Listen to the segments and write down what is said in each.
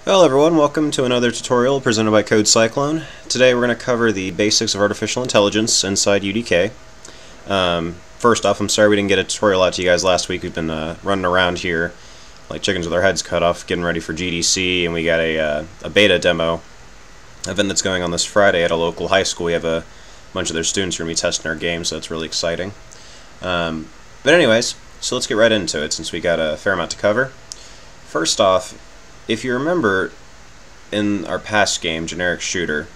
Hello everyone, welcome to another tutorial presented by Code Cyclone. Today we're going to cover the basics of artificial intelligence inside UDK. First off, I'm sorry we didn't get a tutorial out to you guys last week. We've been running around here like chickens with our heads cut off, getting ready for GDC, and we got a beta demo event that's going on this Friday at a local high school. We have a bunch of their students who are going to be testing our game, so it's really exciting. But anyways, so let's get right into it since we got a fair amount to cover. First off, if you remember in our past game, Generic Shooter,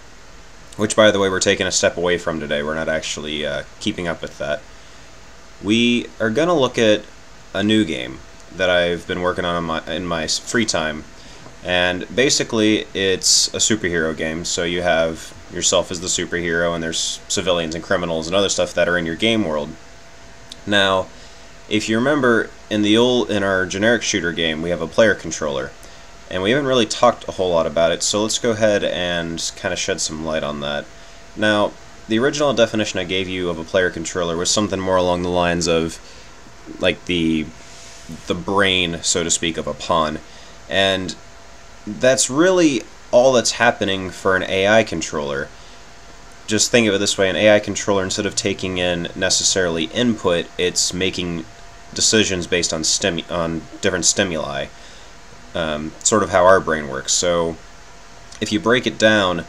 which by the way we're taking a step away from today, we're not actually keeping up with that, we are going to look at a new game that I've been working on in my free time. And basically it's a superhero game, so you have yourself as the superhero and there's civilians and criminals and other stuff that are in your game world. Now, if you remember in our Generic Shooter game, we have a player controller. And we haven't really talked a whole lot about it, so let's go ahead and kind of shed some light on that. Now, the original definition I gave you of a player controller was something more along the lines of like the brain, so to speak, of a pawn. And that's really all that's happening for an AI controller. Just think of it this way, an AI controller, instead of taking in necessarily input, it's making decisions based on different stimuli. Sort of how our brain works. So if you break it down,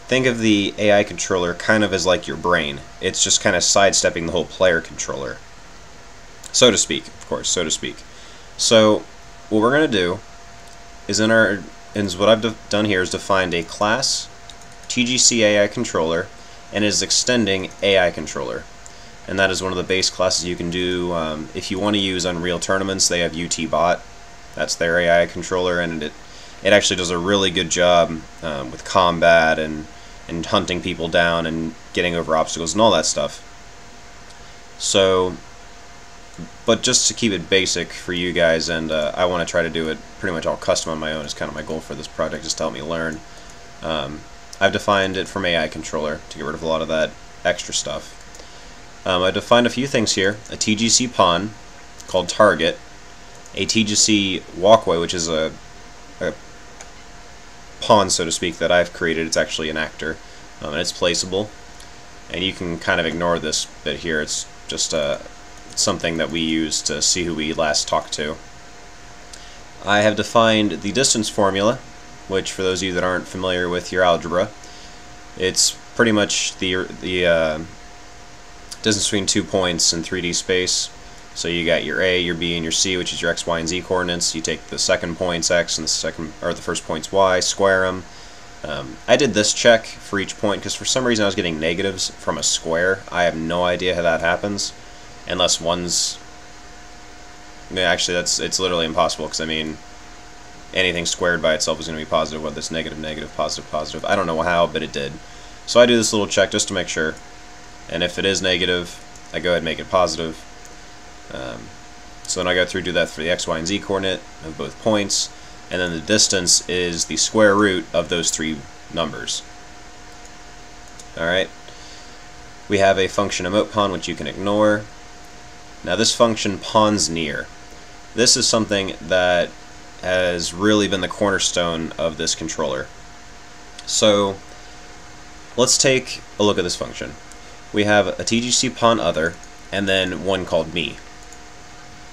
think of the AI controller kind of as like your brain. It's just kind of sidestepping the whole player controller, so to speak, of course, so to speak. So what we're going to do is what I've done here is defined a class TGC AI controller, and it is extending AI controller. And that is one of the base classes you can do. If you want to use Unreal Tournaments, they have UTBot. That's their AI controller, and it actually does a really good job with combat and hunting people down and getting over obstacles and all that stuff. So, but just to keep it basic for you guys, and I want to try to do it pretty much all custom on my own, is kind of my goal for this project, just to help me learn. I've defined it from AI controller to get rid of a lot of that extra stuff. I defined a few things here: a TGC pawn called target, a TGC walkway, which is a pawn, so to speak, that I've created. It's actually an actor, and it's placeable. And you can kind of ignore this bit here. It's just something that we use to see who we last talked to. I have defined the distance formula, which for those of you that aren't familiar with your algebra, it's pretty much the distance between 2 points in 3D space. So you got your A, your B, and your C, which is your X, Y, and Z coordinates. You take the second point's X and the first point's Y, square them. I did this check for each point because for some reason I was getting negatives from a square. I have no idea how that happens, unless one's... Actually, it's literally impossible, because I mean, anything squared by itself is going to be positive, whether it's negative, negative, positive, positive. I don't know how, but it did. So I do this little check just to make sure. And if it is negative, I go ahead and make it positive. So then I go through do that for the X, Y, and Z coordinate of both points, and then the distance is the square root of those three numbers. Alright, we have a function emotePawn, which you can ignore. Now this function pawns near. This is something that has really been the cornerstone of this controller. So let's take a look at this function. We have a TGC pawn other, and then one called me.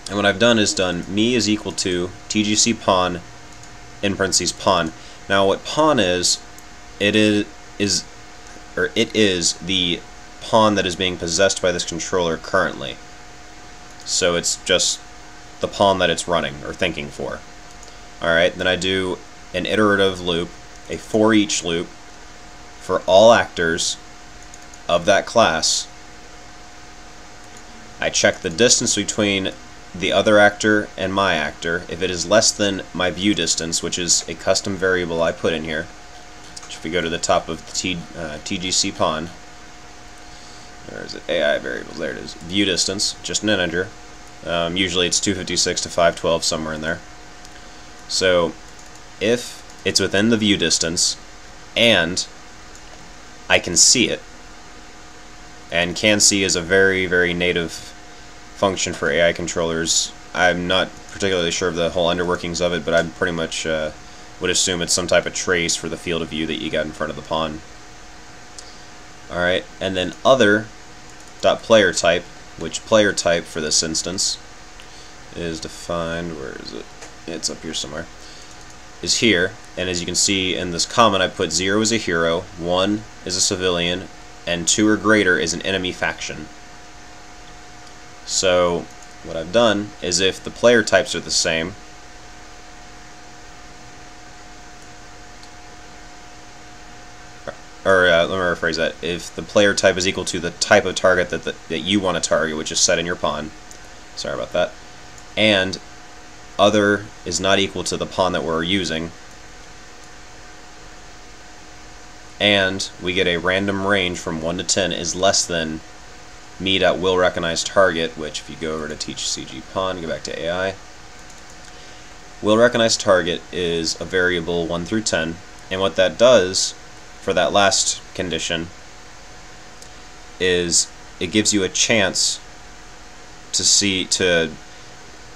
And what I've done is me is equal to TGC pawn in parentheses pawn. Now what pawn is, it is the pawn that is being possessed by this controller currently. So it's just the pawn that it's running or thinking for. Alright, then I do an iterative loop, a for each loop for all actors of that class. I check the distance between the other actor and my actor. If it is less than my view distance, which is a custom variable I put in here, if we go to the top of the TGC pawn, where is it? AI variables, there it is. View distance, just an integer. Usually it's 256 to 512, somewhere in there. So if it's within the view distance and I can see it, and can see is a very, very native function for AI controllers. I'm not particularly sure of the whole underworkings of it, but I'm pretty much would assume it's some type of trace for the field of view that you got in front of the pawn. Alright, and then other.playerType, which player type for this instance is defined, where is it? It's up here somewhere, is here. And as you can see in this comment, I put 0 is a hero, 1 is a civilian, and 2 or greater is an enemy faction. So what I've done is, if the player types are the same, let me rephrase that. If the player type is equal to the type of target that you want to target, which is set in your pawn, sorry about that, and other is not equal to the pawn that we're using, and we get a random range from 1 to 10 is less than me.willRecognizeTarget, which if you go over to teach CG pawn, go back to AI, willRecognizeTarget is a variable 1 through 10, and what that does for that last condition is it gives you a chance to see,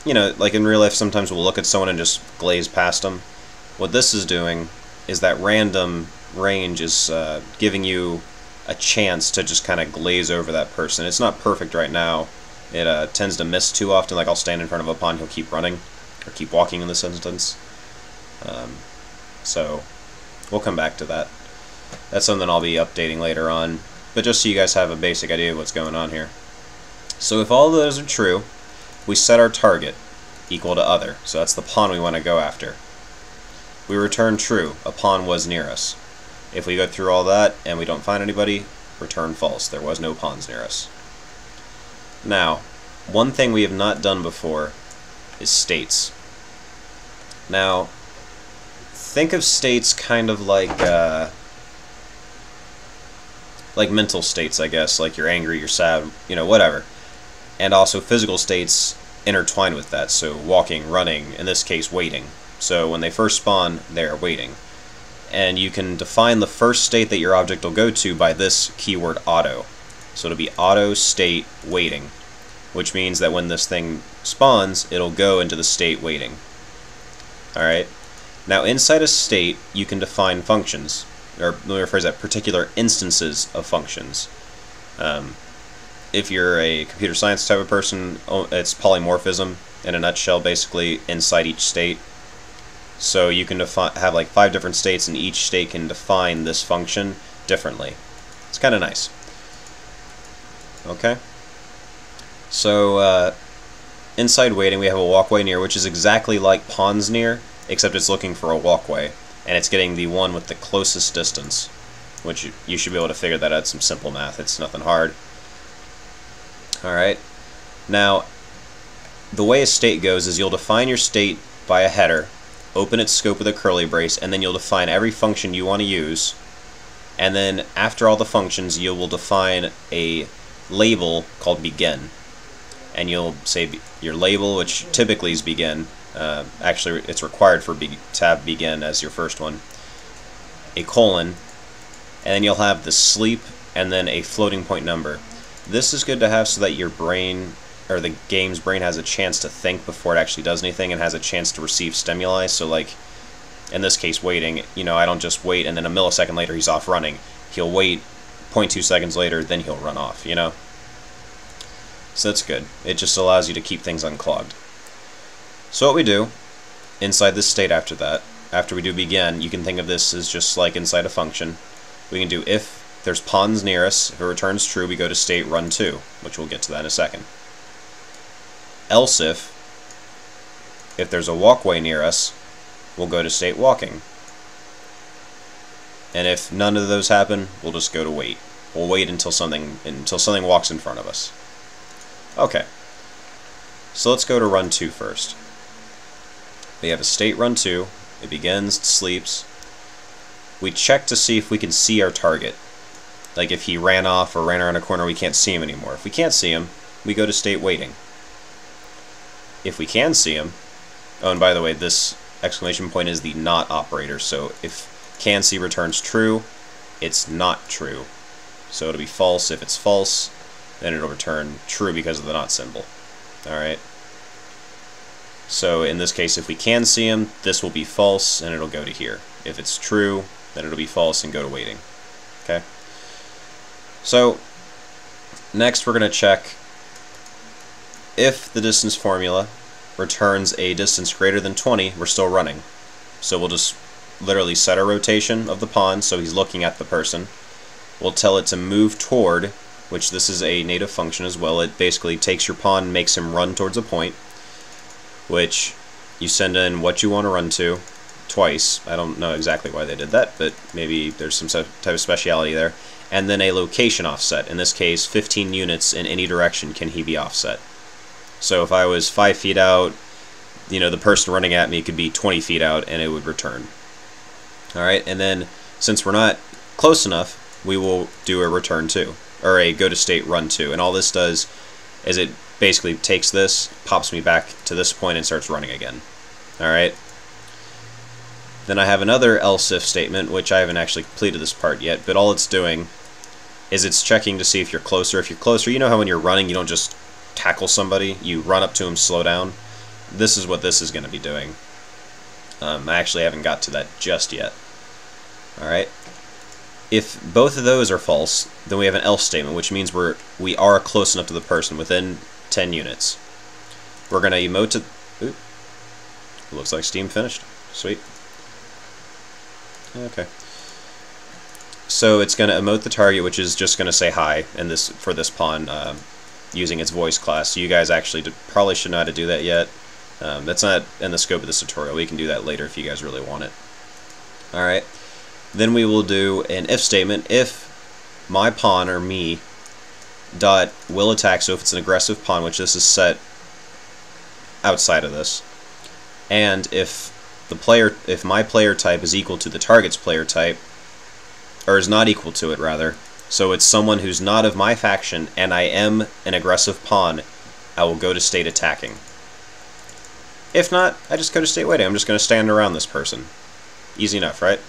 you know, like in real life sometimes we'll look at someone and just glaze past them. What this is doing is that random range is giving you a chance to just kind of glaze over that person. It's not perfect right now. It tends to miss too often. Like I'll stand in front of a pawn, he'll keep running, or keep walking in this instance. So we'll come back to that. That's something I'll be updating later on, but just so you guys have a basic idea of what's going on here. So if all of those are true, we set our target equal to other, so that's the pawn we want to go after. We return true, a pawn was near us. If we go through all that and we don't find anybody, return false, there was no pawns near us. Now, one thing we have not done before is states. Now, think of states kind of like mental states, I guess, like you're angry, you're sad, you know, whatever. And also physical states intertwined with that, so walking, running, in this case waiting. So when they first spawn, they're waiting. And you can define the first state that your object will go to by this keyword auto. So it'll be auto state waiting, which means that when this thing spawns, it'll go into the state waiting. Alright? Now inside a state, you can define functions, or let me rephrase that, particular instances of functions. If you're a computer science type of person, it's polymorphism in a nutshell, basically, inside each state. So you can have like 5 different states, and each state can define this function differently. It's kind of nice. Okay? So inside waiting, we have a walkway near, which is exactly like pawns near, except it's looking for a walkway, and it's getting the one with the closest distance, which you should be able to figure that out. Some simple math, it's nothing hard. Alright, now the way a state goes is you'll define your state by a header, open its scope with a curly brace, and then you'll define every function you want to use, and then after all the functions you will define a label called begin, and you'll say your label, which typically is begin. Actually, it's required for to have begin as your first one, a colon, and then you'll have the sleep and then a floating point number. This is good to have so that your brain, or the game's brain, has a chance to think before it actually does anything and has a chance to receive stimuli. So like in this case waiting, you know, I don't just wait and then a millisecond later he's off running. He'll wait 0.2 seconds later, then he'll run off, you know? So that's good. It just allows you to keep things unclogged. So what we do inside this state after that, after we do begin, you can think of this as just like inside a function. We can do if there's pawns near us, if it returns true, we go to state run to, which we'll get to that in a second. Else if there's a walkway near us, we'll go to state walking. And if none of those happen, we'll just go to wait. We'll wait until something walks in front of us. Okay. So let's go to run to first. We have a state run to, it begins, it sleeps. We check to see if we can see our target. Like if he ran off or ran around a corner, we can't see him anymore. If we can't see him, we go to state waiting. If we can see him, oh, and by the way, this exclamation point is the not operator, so if can see returns true, it's not true. So it'll be false. If it's false, then it'll return true because of the not symbol. Alright. So in this case, if we can see him, this will be false and it'll go to here. If it's true, then it'll be false and go to waiting. Okay. So next we're going to check if the distance formula returns a distance greater than 20, we're still running. So we'll just literally set a rotation of the pawn so he's looking at the person. We'll tell it to move toward, which this is a native function as well. It basically takes your pawn and makes him run towards a point, which you send in what you want to run to twice. I don't know exactly why they did that, but maybe there's some type of speciality there. And then a location offset. In this case, 15 units in any direction can he be offset. So if I was 5 feet out, the person running at me could be 20 feet out and it would return. Alright, and then since we're not close enough, we will do a return to, or a go to state run to. And all this does is it basically takes this, pops me back to this point, and starts running again. Alright. Then I have another else if statement, which I haven't actually completed this part yet, but all it's doing is it's checking to see if you're closer. If you're closer, you know how when you're running you don't just tackle somebody, you run up to him, slow down. This is what this is going to be doing. I actually haven't got to that just yet. Alright. If both of those are false, then we have an else statement, which means we are close enough to the person, within 10 units. We're going to emote to... Ooh, looks like Steam finished. Sweet. Okay. So it's going to emote the target, which is just going to say hi for this pawn using its voice class. So you guys actually probably should know how to do that yet. That's not in the scope of this tutorial. We can do that later if you guys really want it. Alright. Then we will do an if statement. If my pawn, or me, dot will attack, so if it's an aggressive pawn, which this is set outside of this, and if my player type is equal to the target's player type, or is not equal to it rather, so it's someone who's not of my faction and I am an aggressive pawn, I will go to state attacking. If not, I just go to state waiting. I'm just going to stand around this person. Easy enough, right?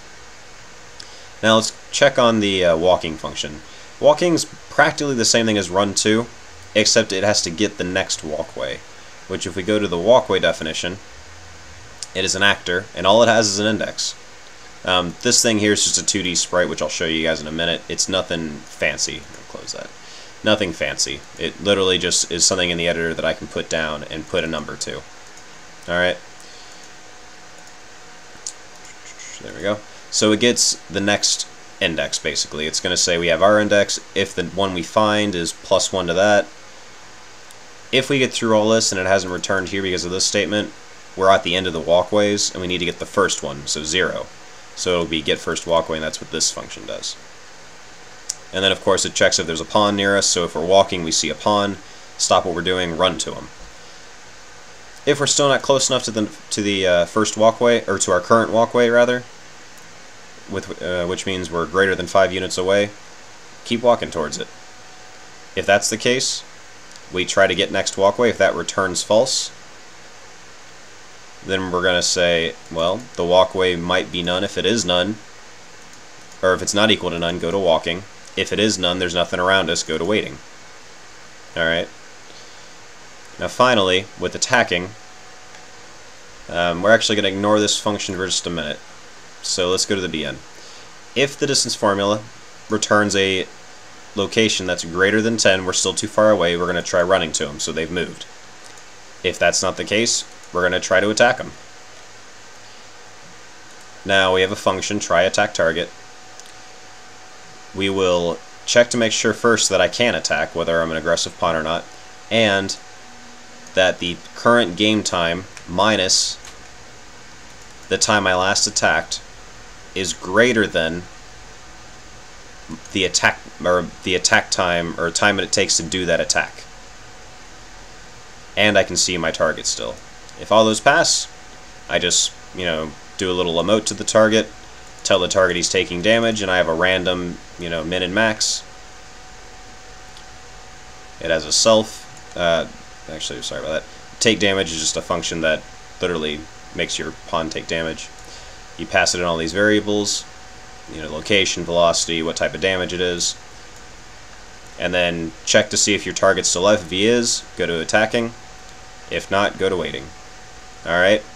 Now let's check on the walking function. Walking's practically the same thing as run to, except it has to get the next walkway, which if we go to the walkway definition, it is an actor, and all it has is an index. This thing here is just a 2D sprite, which I'll show you guys in a minute. It's nothing fancy. I'll close that. Nothing fancy. It literally just is something in the editor that I can put down and put a number to. Alright. There we go. So it gets the next index, basically. It's going to say we have our index. If the one we find is +1 to that. If we get through all this and it hasn't returned here because of this statement, we're at the end of the walkways and we need to get the first one, so 0. So it'll be get first walkway, and that's what this function does. And then of course it checks if there's a pawn near us, so if we're walking we see a pawn, stop what we're doing, run to him. If we're still not close enough to the first walkway, or to our current walkway rather, which means we're greater than 5 units away, keep walking towards it. If that's the case, we try to get next walkway. If that returns false, then we're going to say, well, the walkway might be none. If it is none, or if it's not equal to none, go to walking. If it is none, there's nothing around us, go to waiting. Alright. Now finally, with attacking, we're actually going to ignore this function for just a minute. So let's go to the BN. If the distance formula returns a location that's greater than 10, we're still too far away, we're going to try running to them, so they've moved. If that's not the case, we're going to try to attack them. Now we have a function, try attack target. We will check to make sure first that I can attack, whether I'm an aggressive pawn or not, and that the current game time minus the time I last attacked is greater than the attack time, or time it takes to do that attack. And I can see my target still. If all those pass, I just, do a little emote to the target, tell the target he's taking damage, and I have a random, min and max. It has a self. Actually, sorry about that. Take damage is just a function that literally makes your pawn take damage. You pass it in all these variables, location, velocity, what type of damage it is, and then check to see if your target's still alive. If he is, go to attacking. If not, go to waiting. Alright?